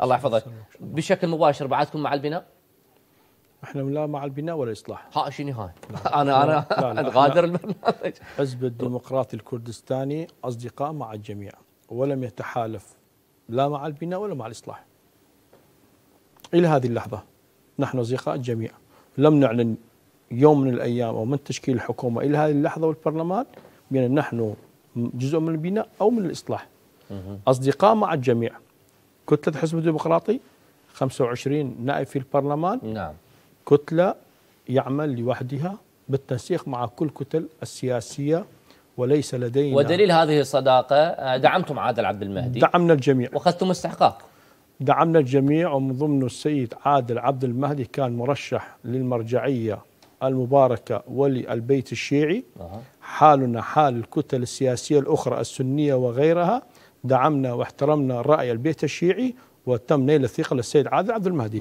الله يحفظك. بشكل مباشر بعدكم مع البناء؟ احنا لا مع البناء ولا الاصلاح. ها شنو هاي؟ انا غادر البرنامج. حزب الديمقراطي الكردستاني اصدقاء مع الجميع، ولم يتحالف لا مع البناء ولا مع الاصلاح. الى هذه اللحظه نحن اصدقاء الجميع، لم نعلن يوم من الايام او من تشكيل الحكومه الى هذه اللحظه والبرلمان بان نحن جزء من البناء او من الاصلاح. اصدقاء مع الجميع. كتله حزب الديمقراطي 25 نائب في البرلمان. نعم. كتله يعمل لوحدها بالتنسيق مع كل الكتل السياسيه، وليس لدينا. ودليل هذه الصداقه دعمتم عادل عبد المهدي. دعمنا الجميع واخذتم استحقاق. دعمنا الجميع، ومن ضمنه السيد عادل عبد المهدي كان مرشح للمرجعيه المباركه وللبيت الشيعي. حالنا حال الكتل السياسيه الاخرى السنيه وغيرها. دعمنا واحترمنا راي البيت الشيعي، وتم نيل الثقه للسيد عادل عبد المهدي.